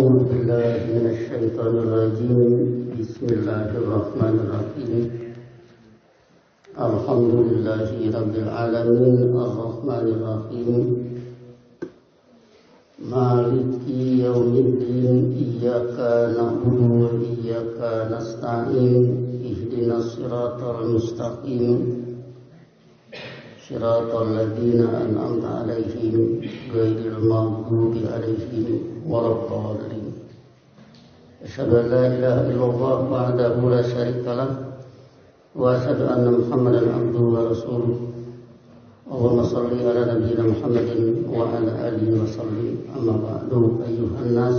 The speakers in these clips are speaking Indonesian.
أعوذ بالله من الشيطان الرجيم. بسم الله الرحمن الرحيم. الحمد لله رب العالمين الرحمن الرحيم مالك يوم الدين إياك نعبد وإياك نستعين اهدنا الصراط المستقيم صراط الذين أنعمت عليهم غير المغضوب عليهم ولا الضالين. أشهد أن لا إله إلا الله وحده لا شريك له وأشهد أن محمدا عبده ورسوله. اللهم صل على نبينا محمد وعلى آله وصحبه. أما بعد أيها الناس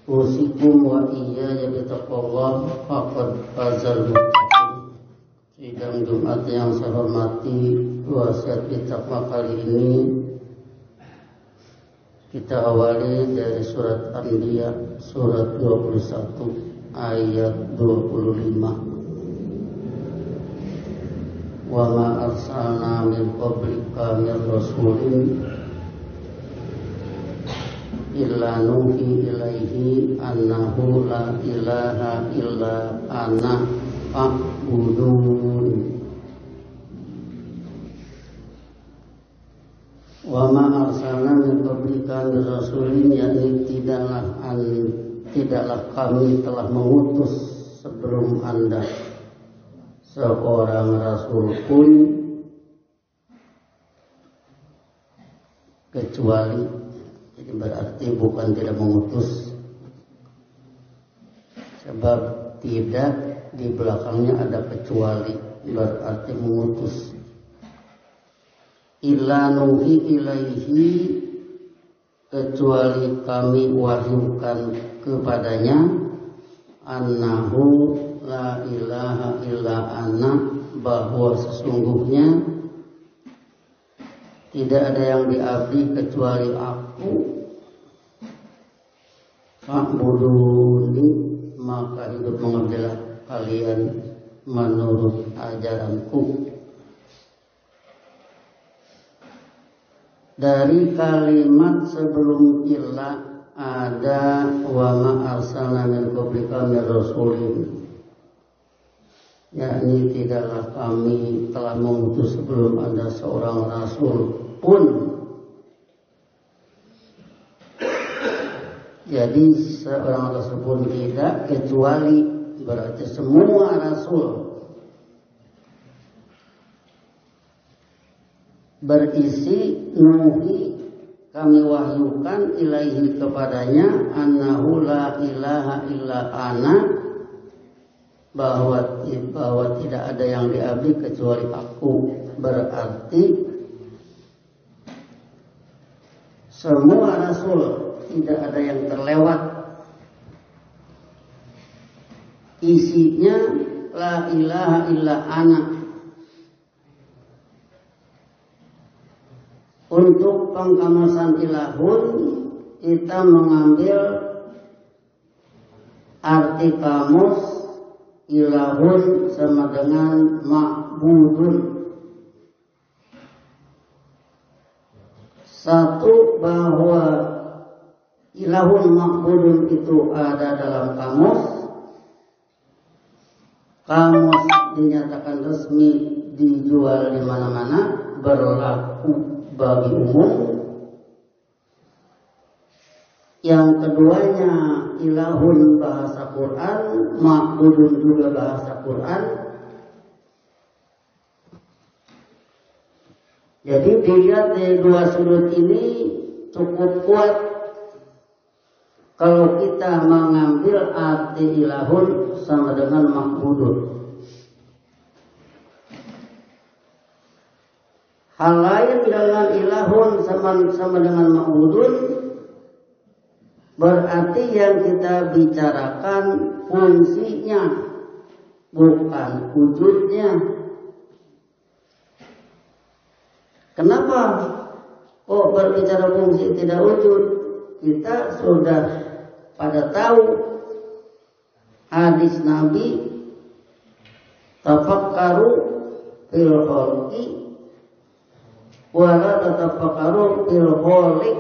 أوصيكم وإياي بتقوى الله فقد فاز المتقون. Sidang Jumat yang saya hormati, wasiat bertakwa kali ini kita awali dari surat Anbiya surat 21 ayat 25. Wa ma arsalna min qablika min rasulin illa nuhi ilaihi annahu la ilaha illa ana fa'budun. Wa ma arsalna min qablika min rasulin, yakni tidaklah kami telah mengutus sebelum Anda seorang rasul pun kecuali, jadi berarti bukan tidak mengutus, sebab tidak di belakangnya ada kecuali, berarti mengutus. Illa nuhi ilaihi, kecuali kami wahyukan kepadanya, annahu la ilaha illa ana, bahwa sesungguhnya tidak ada yang diabdi kecuali aku. Fa'buduni, maka hidup mengabdilah kalian menurut ajaranku. Dari kalimat sebelum illa ada wa ma arsalna min qablika min rasulin, yakni tidaklah kami telah mengutus sebelum ada seorang rasul pun. Jadi seorang rasul pun tidak, kecuali berarti semua rasul berisi nuhi, kami wahyukan ilaihi kepadanya, annahu la ilaha illa ana, bahwa tidak ada yang diabdi kecuali aku. Berarti semua rasul tidak ada yang terlewat, isinya la ilaha illa ana. Untuk pengkamasan ilahun, kita mengambil arti kamus ilahun sama dengan ma'budun. Satu, bahwa ilahun ma'budun itu ada dalam kamus. Kamus dinyatakan resmi, dijual di mana-mana, berlaku bagi umum. Yang keduanya ilahun bahasa Quran, ma'budun juga bahasa Quran. Jadi dilihat dari dua sudut ini cukup kuat kalau kita mengambil arti ilahun sama dengan ma'budun. Hal lain dengan ilahun sama dengan ma'budun, berarti yang kita bicarakan fungsinya, bukan wujudnya. Kenapa kok berbicara fungsi tidak wujud? Kita sudah pada tahu hadis Nabi, tafakkaru fil khalqi wala tatafakkaru fil khaliq.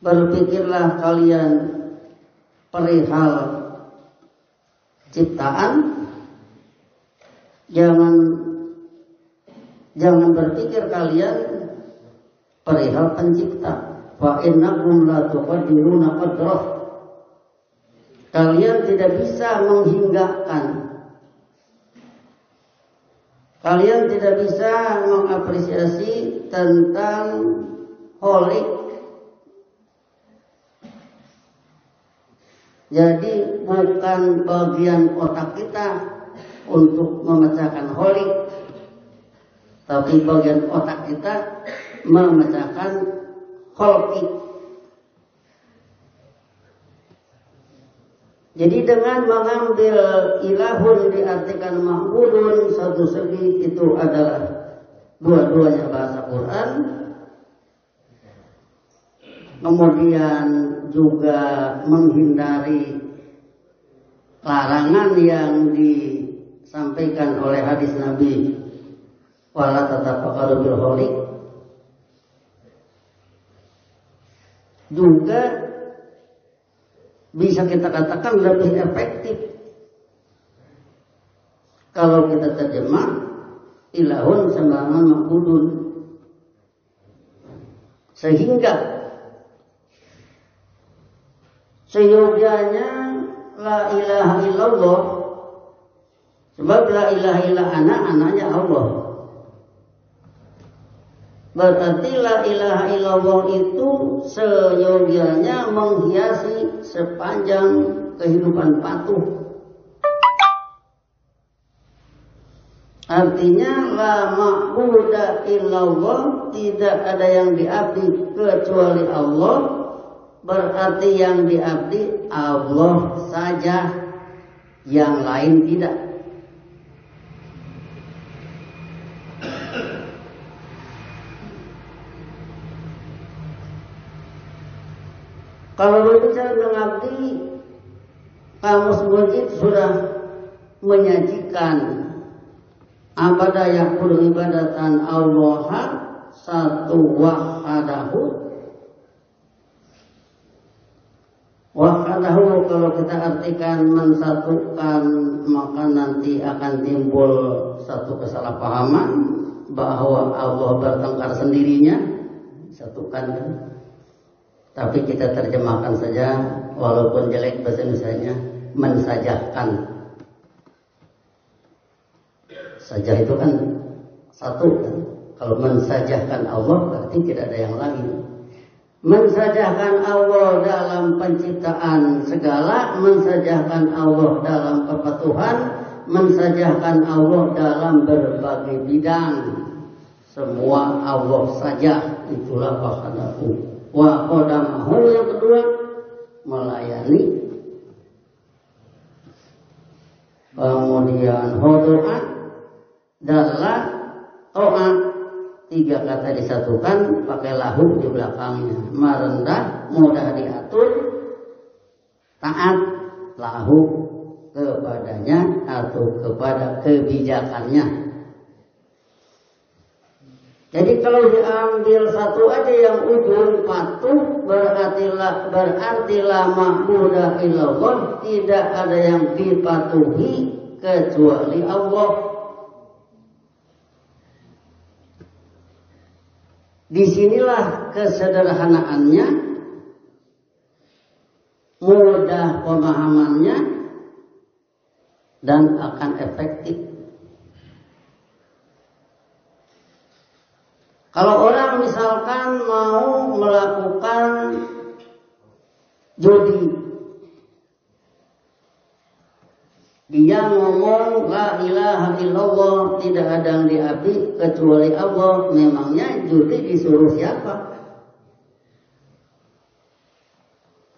berpikirlah kalian perihal ciptaan, jangan berpikir kalian perihal pencipta. Fa innakum la tuqaddiruna qadrah. Kalian tidak bisa menghinggakan, kalian tidak bisa mengapresiasi tentang holik. Jadi bukan bagian otak kita untuk memecahkan holik, tapi bagian otak kita memecahkan holki. Jadi dengan mengambil ilahun diartikan ma'budun, satu segi itu adalah dua-duanya bahasa Quran. Kemudian juga menghindari larangan yang disampaikan oleh hadis Nabi, wala tatafaqaru bil holik. Juga bisa kita katakan lebih efektif kalau kita terjemah ilahun sembarangan ma'budun, sehingga seyogyanya la ilaha illallah, sebab la ilaha illa anaknya Allah. Berarti la ilaha illallah itu seyogyanya menghiasi sepanjang kehidupan patuh. Artinya la ma'buda illallah, tidak ada yang diabdi kecuali Allah. Berarti yang diabdi Allah saja, yang lain tidak. Kalau berbicara mengabdi, Kamus Mujib sudah menyajikan abada yaqulu ibadatan Allah satu wahadahu. Wahadahu kalau kita artikan mensatukan, maka nanti akan timbul satu kesalahpahaman bahwa Allah bertengkar sendirinya, satukan kan? Tapi kita terjemahkan saja, walaupun jelek bahasa Indonesianya, mensajahkan. Sajah itu kan satu kan? Kalau mensajahkan Allah berarti tidak ada yang lain. Mensajahkan Allah dalam penciptaan segala, mensajahkan Allah dalam kepatuhan, mensajahkan Allah dalam berbagai bidang. Semua Allah saja, itulah wahdahu. Wa qadamahu, yang kedua melayani. Kemudian hudu'an, dalam to'at, tiga kata disatukan pakai lahu di belakangnya. Merendah, mudah diatur, taat, lahu kepadanya atau kepada kebijakannya. Jadi kalau diambil satu aja yang ujung patuh, berarti la ma'buda illallah, tidak ada yang dipatuhi kecuali Allah. Disinilah kesederhanaannya, mudah pemahamannya, dan akan efektif. Kalau orang misalkan mau melakukan judi, dia ngomong la ilaha illallah, tidak ada yang diabdi kecuali Allah, memangnya judi disuruh siapa?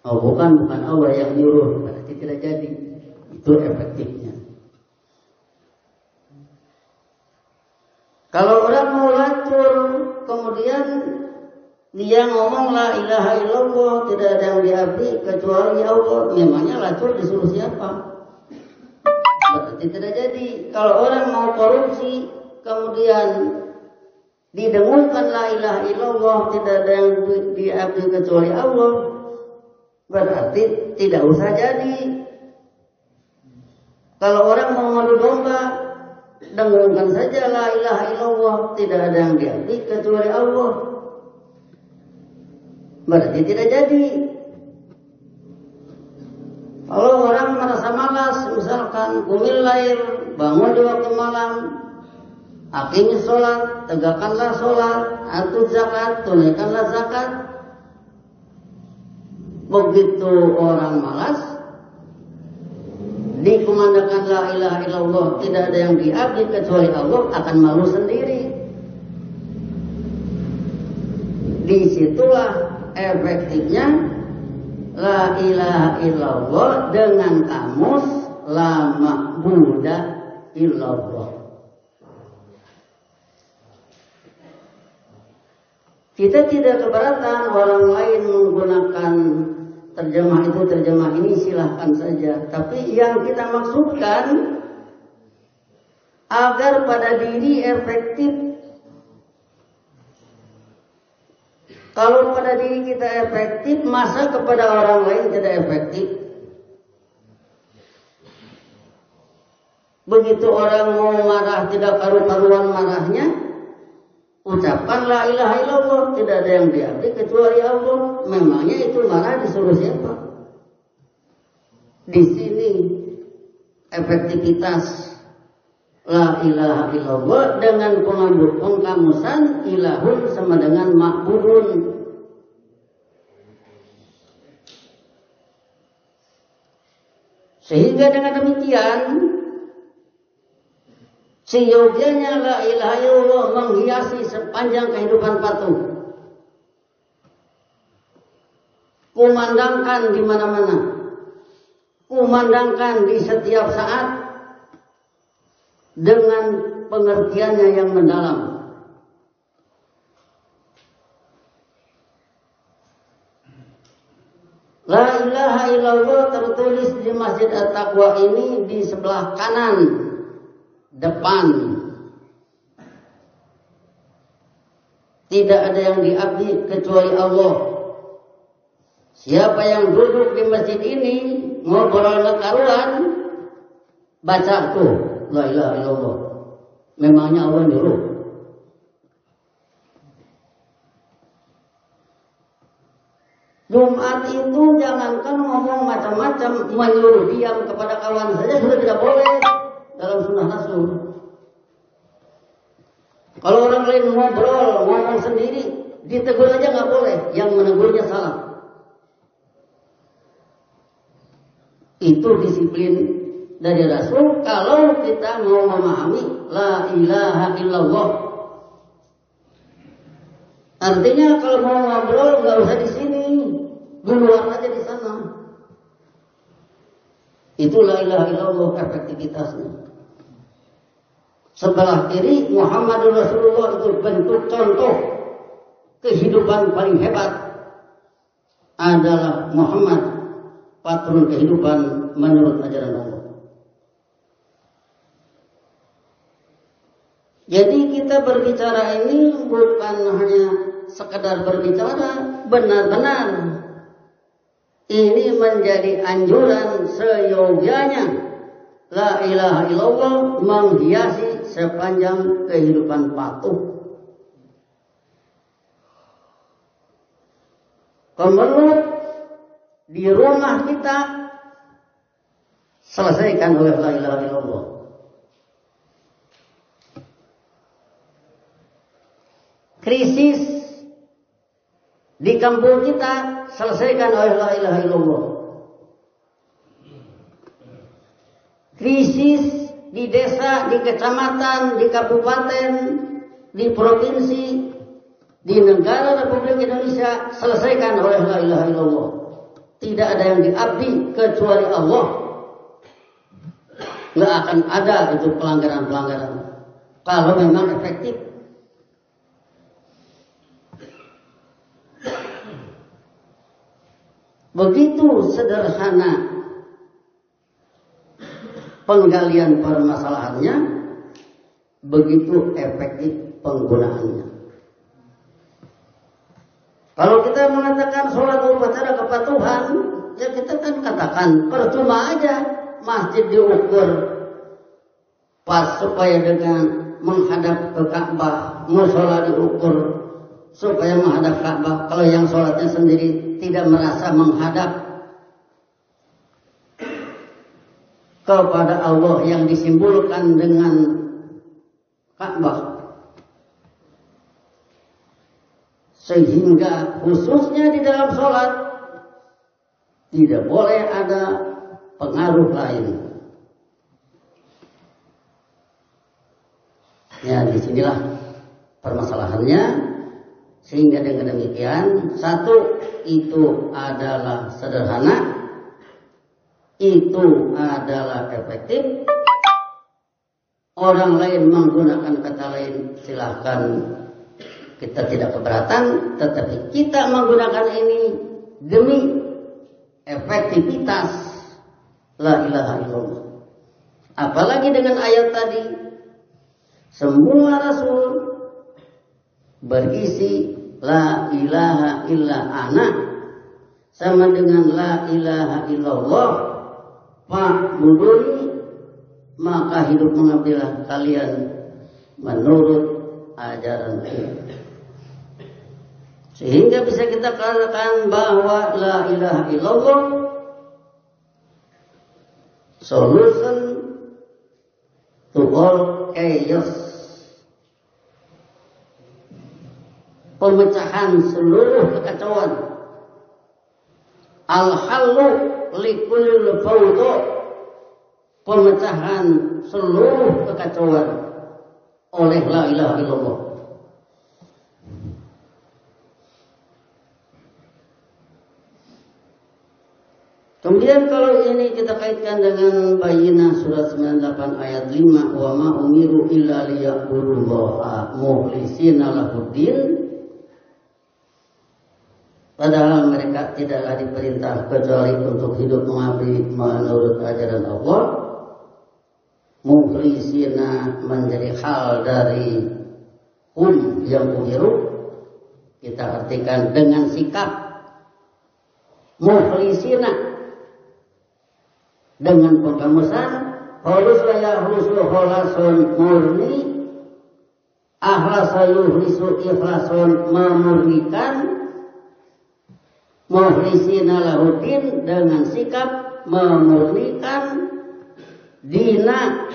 Oh bukan Allah yang nyuruh, berarti tidak jadi. Itu efektifnya. Kalau orang mau lacur, kemudian dia ngomong la ilaha illallah, tidak ada yang diabdi kecuali Allah, memangnya lacur disuruh siapa? Berarti tidak jadi. Kalau orang mau korupsi, kemudian didengungkan la ilaha illallah, tidak ada yang diabdi kecuali Allah, berarti tidak usah jadi. Kalau orang mau ngadu domba, dengungkan saja la ilaha illallah, tidak ada yang diabdi kecuali Allah, berarti tidak jadi. Kalau orang merasa malas, misalkan qumil lail, bangun di waktu malam, aqimis sholat, tegakkanlah sholat, atuz zakat, tunaikanlah zakat. Begitu orang malas, dikumandangkan la ilaha illallah, tidak ada yang diabdi kecuali Allah, akan malu sendiri. Disitulah efektifnya la ilaha illallah dengan kamus la ma'buda illallah. Kita tidak keberatan orang lain menggunakan terjemah itu, terjemah ini, silahkan saja. Tapi yang kita maksudkan agar pada diri efektif. Kalau pada diri kita efektif, masa kepada orang lain tidak efektif? Begitu orang mau marah tidak karu-karuan marahnya, ucapkan la ilaha illallah, tidak ada yang diabdi kecuali Allah. Memangnya itu marah disuruh siapa? Di sini efektivitas la ilaha illallah dengan pengkamusan ilahun sama dengan ma'budun. Sehingga dengan demikian seyogianya la ilaha illallah menghiasi sepanjang kehidupan patuh. Kumandangkan di mana-mana, kumandangkan di setiap saat dengan pengertiannya yang mendalam. La ilaha illallah tertulis di Masjid At-Taqwa ini di sebelah kanan depan. Tidak ada yang diabdi kecuali Allah. Siapa yang duduk di masjid ini ngobrol ngekaruan, baca tuh la ilaha illallah. Memangnya Allah nyuruh? Jumat itu jangankan ngomong macam-macam, menyuruh diam kepada kawan saja sudah tidak boleh dalam sunnah Rasul. Kalau orang lain ngobrol, ngomong sendiri, ditegur aja nggak boleh, yang menegurnya salah. Itu disiplin dari Rasul kalau kita mau memahami la ilaha illallah. Artinya kalau mau ngobrol nggak usah di sini, di luar aja di sana. Itu la ilaha illallah efektivitasnya. Sebelah kiri Muhammadur Rasulullah itu bentuk contoh kehidupan paling hebat adalah Muhammad, patron kehidupan menurut ajaran Allah. Jadi kita berbicara ini bukan hanya sekedar berbicara, benar-benar ini menjadi anjuran seyogianya la ilaha illallah menghiasi sepanjang kehidupan patuh. Kemudian di rumah kita selesaikan oleh la ilaha illallah. Krisis di kampung kita selesaikan oleh la ilaha illallah. Krisis di desa, di kecamatan, di kabupaten, di provinsi, di negara Republik Indonesia selesaikan oleh la ilaha illallah. Tidak ada yang diabdi kecuali Allah. Nggak akan ada itu pelanggaran-pelanggaran kalau memang efektif. Begitu sederhana penggalian permasalahannya, begitu efektif penggunaannya. Kalau kita mengatakan sholat upacara kepatuhan, ya kita kan katakan percuma aja masjid diukur pas supaya dengan menghadap ke Ka'bah, musola diukur supaya menghadap Ka'bah. Kalau yang sholatnya sendiri tidak merasa menghadap kepada Allah yang disimbolkan dengan Ka'bah, sehingga khususnya di dalam sholat tidak boleh ada pengaruh lain. Ya, disinilah permasalahannya. Sehingga dengan demikian, satu, itu adalah sederhana, itu adalah efektif. Orang lain menggunakan kata lain, silahkan, kita tidak keberatan. Tetapi kita menggunakan ini demi efektivitas la ilaha illallah. Apalagi dengan ayat tadi, semua rasul berisi la ilaha illa ana, sama dengan la ilaha illallah fa'buduni, maka hidup mengabdilah kalian menurut ajaran ini. Sehingga bisa kita katakan bahwa la ilaha illallah solution to all chaos, pemecahan seluruh kekacauan, al-hallu likulil fawdo, pemecahan seluruh kekacauan oleh la ilaha illallah. Kemudian kalau ini kita kaitkan dengan Bayyinah surat 98 ayat 5, wa ma umiru illa liya'budullaha mukhlishina lahuddin. Padahal mereka tidaklah diperintah kecuali untuk hidup mengabdi menurut ajaran Allah. Mukhlishina menjadi hal dari yang umiru, kita artikan dengan sikap mukhlishina, dengan pengkamusan halus laya hulusul holasun murni, ahlasa yuhlisu ikhlasun memurnikan, mukhlisina lahuddin dengan sikap memurnikan dina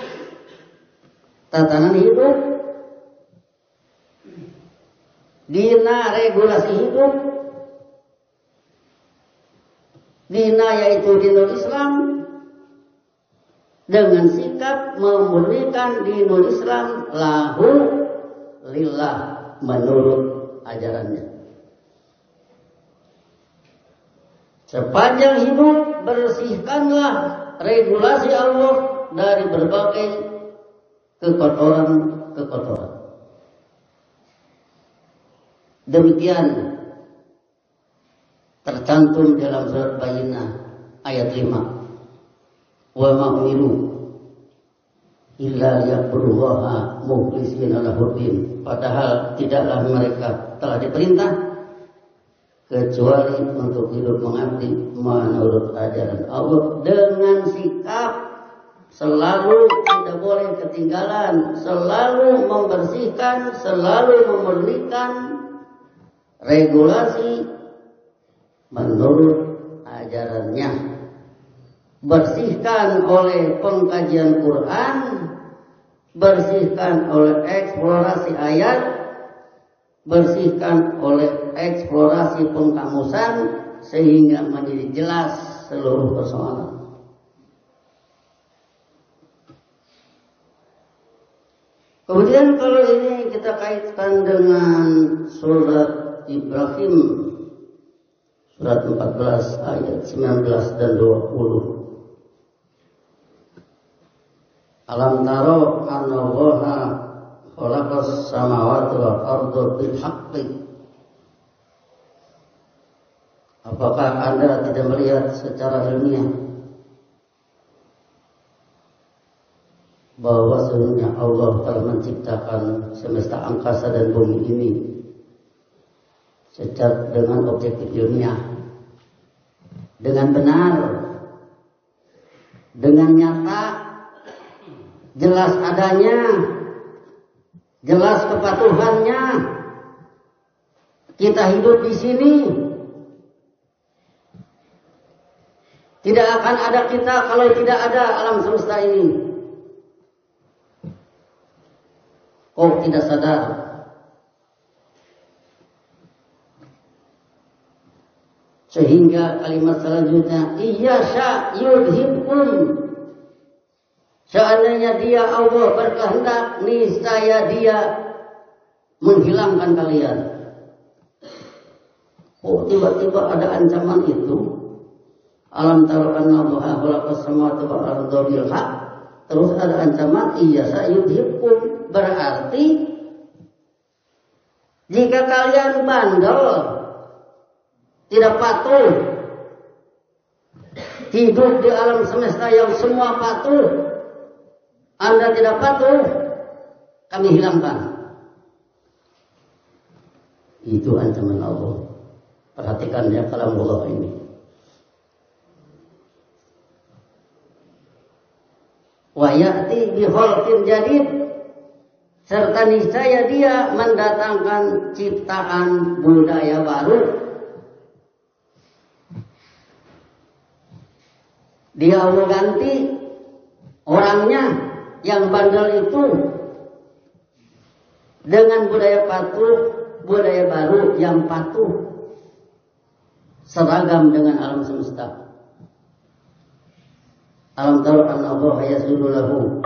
tatanan hidup, dina regulasi hidup, dina yaitu dinul Islam, dengan sikap memurnikan dinul Islam lahu lillah menurut ajarannya. Sepanjang hidup bersihkanlah regulasi Allah dari berbagai kekotoran-kekotoran. Demikian tercantum dalam surat Bayyinah ayat 5. Wa ma umiru illa liya'budullaha mukhlishina lahuddin. Padahal tidaklah mereka telah diperintah kecuali untuk hidup mengabdi menurut ajaran Allah dengan sikap selalu tidak boleh ketinggalan, selalu membersihkan, selalu memurnikan regulasi menurut ajarannya. Bersihkan oleh pengkajian Quran, bersihkan oleh eksplorasi ayat, bersihkan oleh eksplorasi pengkamusan, sehingga menjadi jelas seluruh persoalan. Kemudian kalau ini kita kaitkan dengan surat Ibrahim, surat 14 ayat 19 dan 20. Alam taro anna Allaha khalaqas samawati wal arda bil haqqi. Apakah Anda tidak melihat secara ilmiah bahwa sesungguhnya Allah telah menciptakan semesta angkasa dan bumi ini secara dengan objektif ilmiah, dengan benar, dengan nyata, jelas adanya, jelas kepatuhannya. Kita hidup di sini, tidak akan ada kita kalau tidak ada alam semesta ini. Oh, tidak sadar. Sehingga kalimat selanjutnya, Iyasya yudhibkum. Seandainya dia Allah berkehendak, niscaya dia menghilangkan kalian. Oh, tiba-tiba ada ancaman itu. Alam tara anna Allaha khalaqas samawati wal arda bil haqq. Terus ada ancaman, Iyasya yudhibkum. Berarti jika kalian bandel, tidak patuh, hidup di alam semesta yang semua patuh, Anda tidak patuh, kami hilangkan. Itu ancaman Allah. Perhatikan ya kalam Allah ini. Wa ya'ti bi khalqin jadid, serta niscaya dia mendatangkan ciptaan budaya baru. Dia mau ganti orangnya yang bandel itu dengan budaya patuh, budaya baru yang patuh, seragam dengan alam semesta. Alam tara anna Allaha yasjudu lahu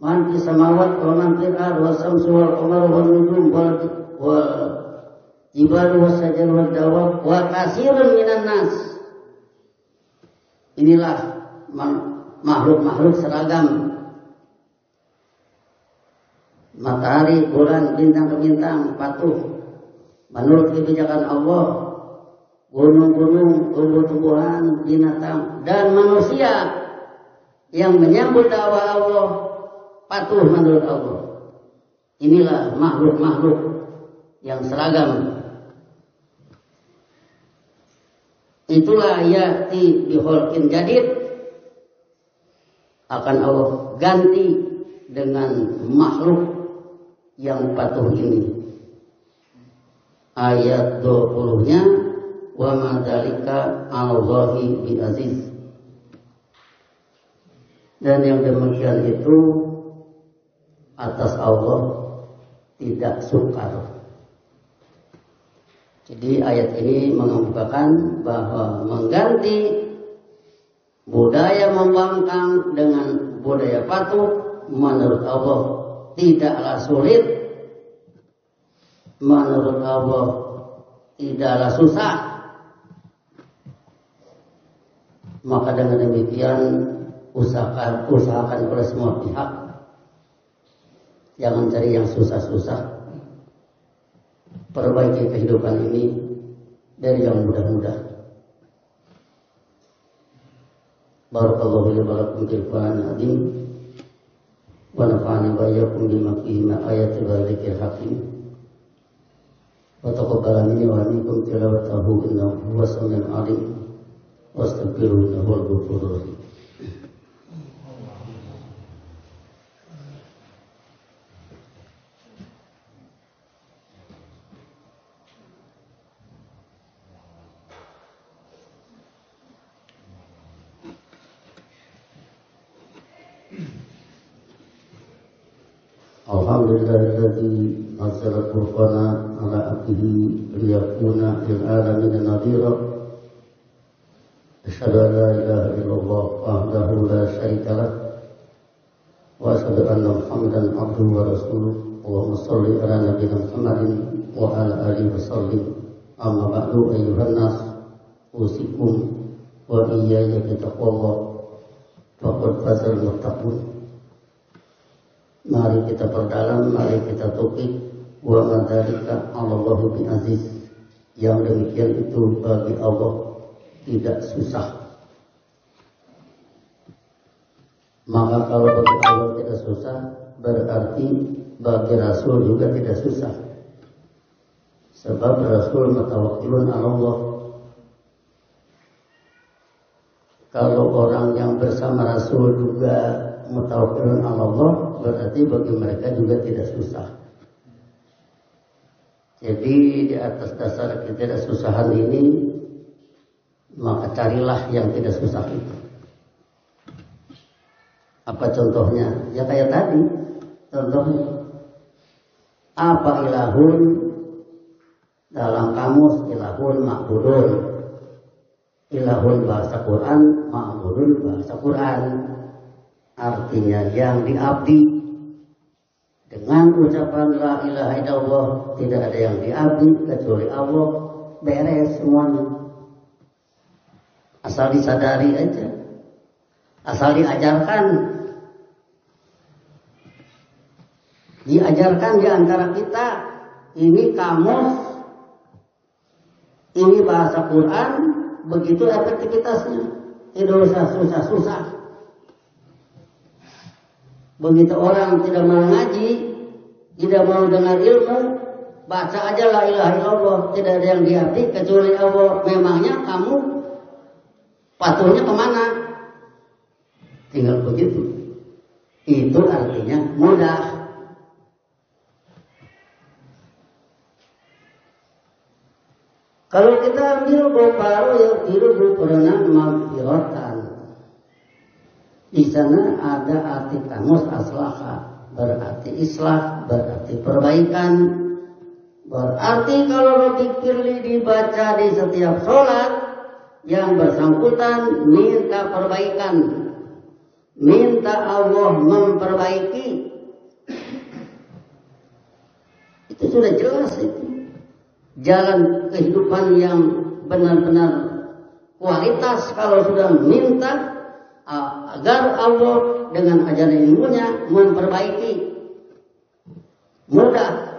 man fis samawati wa man fil ardi was samsu wal qamaru wan nujum wal jibalu was sajaru wad dawab wa katsirun minan nas. Inilah makhluk-makhluk seragam. Matahari, bulan, bintang-bintang patuh menurut kebijakan Allah. Gunung-gunung, tumbuh-tumbuhan, binatang, dan manusia yang menyambut dakwah Allah patuh menurut Allah. Inilah makhluk-makhluk yang seragam. Itulah ya'ti bi khalqin jadid, akan Allah ganti dengan makhluk yang patuh ini. Ayat 20-nya, wa ma dzalika 'alallahi bi aziz. Dan yang demikian itu atas Allah tidak sukar. Jadi ayat ini mengemukakan bahwa mengganti budaya membangkang dengan budaya patuh menurut Allah tidaklah sulit, menurut Allah tidaklah susah. Maka dengan demikian usahakan oleh semua pihak, jangan cari yang susah-susah. Perbaiki kehidupan ini dari yang mudah-mudah. Barakallahu li wa lakum fil Qur'anil azim wa nafa'ani wa iyyakum bima fihi min ayati wa dzikril hakim. Wa taqabbal minni wa minkum tilawatahu innahu huwas samiul alim. Wastaghfiruhu innahu ghafurur rahim. Alhamdulillahilladzi nazzala al-Qur'ana ala abdihi liyakuna lil alamin nadhira. Asyhadu an la ilaha illallah wahdahu la syarika lah wa asyhadu anna Muhammadan abduhu wa rasuluh. Allahumma shalli ala nabiyyina Muhammadin wa ala alihi wasallim. Amma ba'du, ayyuhan nas, usikum wa iyaya bitaqwallah faqad fazal muttaqun. Mari kita perdalam, mari kita topik wa madzalika 'alallahi bi aziz. Yang demikian itu bagi Allah tidak susah. Maka kalau bagi Allah tidak susah, berarti bagi Rasul juga tidak susah. Sebab Rasul mutawakkilun 'ala Allah. Kalau orang yang bersama Rasul juga mutawakkilun 'ala Allah, berarti bagi mereka juga tidak susah. Jadi di atas dasar ketidaksusahan ini, maka carilah yang tidak susah itu. Apa contohnya? Ya kayak tadi. Contohnya, apa ilahun? Dalam kamus ilahun ma'budun. Ilahun bahasa Quran, ma'budun bahasa Quran. Artinya yang diabdi. Dengan ucapan la ilaha illallah, tidak ada yang diabdi kecuali Allah. Beres semuanya. Asal disadari aja. Asal diajarkan. Diajarkan di antara kita. Ini kamus. Ini bahasa Quran. Begitu efektivitasnya. Tidak usah susah-susah. Begitu orang tidak mau ngaji, tidak mau dengar ilmu, baca aja la ilaha illallah, tidak ada yang diabdi kecuali Allah. Memangnya kamu patuhnya kemana? Tinggal begitu. Itu artinya mudah. Kalau kita ambil boparo ya biru pernah magfiratan. Di sana ada arti kamus aslaha, berarti islah, berarti perbaikan. Berarti kalau Rabbi Firli dibaca di setiap sholat, yang bersangkutan minta perbaikan, minta Allah memperbaiki. Itu sudah jelas itu. Jalan kehidupan yang benar-benar kualitas kalau sudah minta agar Allah dengan ajaran ilmunya memperbaiki. Mudah.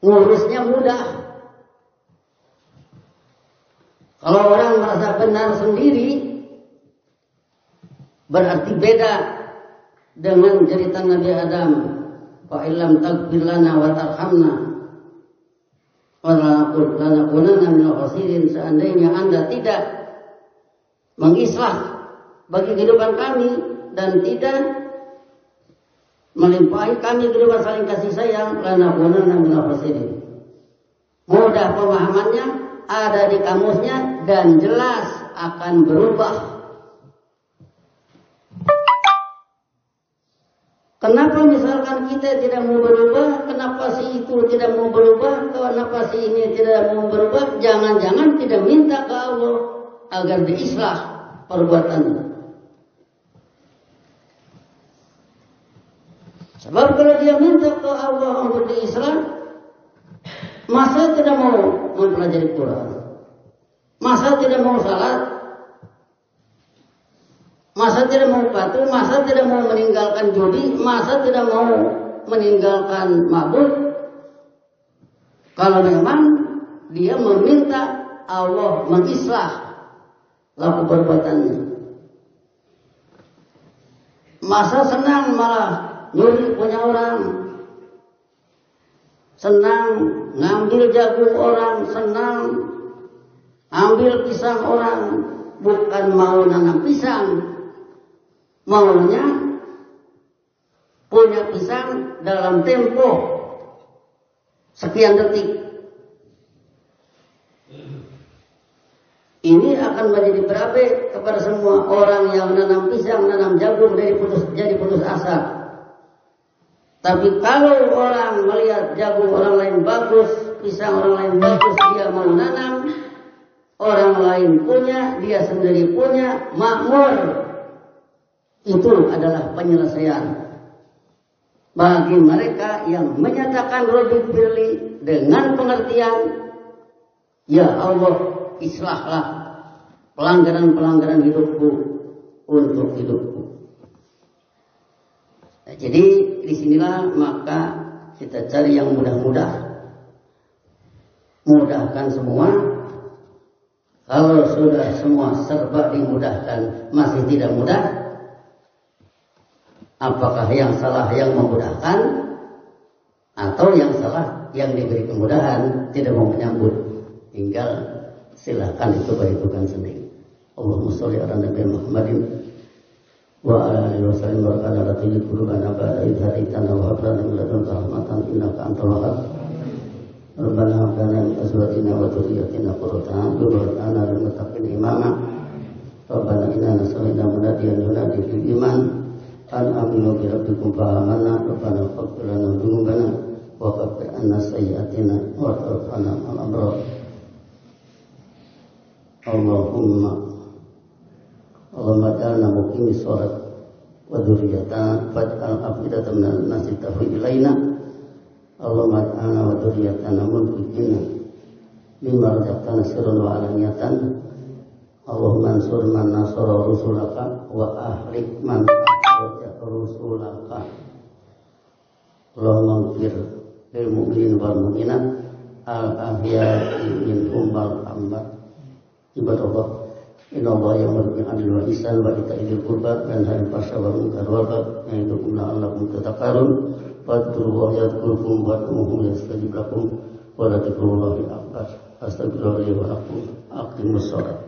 Ngurusnya mudah. Kalau orang merasa benar sendiri, berarti beda dengan cerita Nabi Adam. Fa illam taghfir lana wa tarhamna wa lanakunanna minal khasirin. Seandainya Anda tidak mengislah bagi kehidupan kami dan tidak melimpahi kami kehidupan saling kasih sayang, lanakunanna minal khasirin. Mudah pemahamannya, ada di kamusnya dan jelas akan berubah. Kenapa misalkan kita tidak mau berubah? Kenapa si itu tidak mau berubah? Kenapa si ini tidak mau berubah? Jangan-jangan tidak minta ke Allah agar diislah perbuatannya. Sebab kalau dia minta ke Allah untuk diislah, masa tidak mau mempelajari Quran, masa tidak mau salat, masa tidak mau patuh, masa tidak mau meninggalkan judi, masa tidak mau meninggalkan mabuk. Kalau memang dia meminta Allah mengislah laku perbuatannya, masa senang malah nyuri punya orang, senang ngambil jagung orang, senang ambil pisang orang, bukan mau nanam pisang, maunya punya pisang dalam tempo sekian detik. Ini akan menjadi berabe kepada semua orang yang menanam pisang, menanam jagung jadi putus asa. Tapi kalau orang melihat jagung orang lain bagus, pisang orang lain bagus, dia mau nanam, orang lain punya, dia sendiri punya, makmur. Itu adalah penyelesaian bagi mereka yang menyatakan Rabbi Firli dengan pengertian, ya Allah, islahlah pelanggaran-pelanggaran hidupku untuk hidupku. Nah, jadi disinilah maka kita cari yang mudah-mudah, mudahkan semua. Kalau sudah semua serba dimudahkan masih tidak mudah, apakah yang salah yang memudahkan atau yang salah yang diberi kemudahan tidak mau menyambut, tinggal silakan itu perhitungan sendiri. Allahumma sholli ala Nabi Muhammadin wa ala alihi wasallam wa ala alihi qulubana ba'da idh hadaytana wa hab lana min ladunka rahmatan innaka antal wahhab. Rabbana hab lana min azwajina wa dhurriyyatina qurrata a'yun waj'alna lil muttaqina imama. Rabbana inna sami'na munadiyan yunadi fil iman an aminu bi rabbikum fa amanna. Rabbana ighfir lana dhunubana wa kaffir 'anna sayyi'atina wa tawaffana ma'al abrar. Allahumma ja'alna muqimis shalat wa dzurriyyatana faj'al afidatan minan nasi tahwi ilaina. Allahumma ja'alna wa dzurriyyatana munfiqina mimma razaqtana sirran wa alaniyatan. Allahumma ansur man nasara rusulaka wa ahlik man akhraja rusulaka. Allahumma ighfir lil mu'minin wal mu'minat al ahya'i minhum wal amwat. Ibadallah, innallaha ya'muru bil 'adli wal ihsani wa ita'i dzil qurba wa yanha 'anil fahsya'i wal munkari wal baghi ya'idukum la'allakum tadhakkarun. Fadhkurullaha yadhkurkum wad'uuhu yastajib lakum wa la dzikrullahi akbar. Astaghfirullahi wa lakum. Aqimus shalah.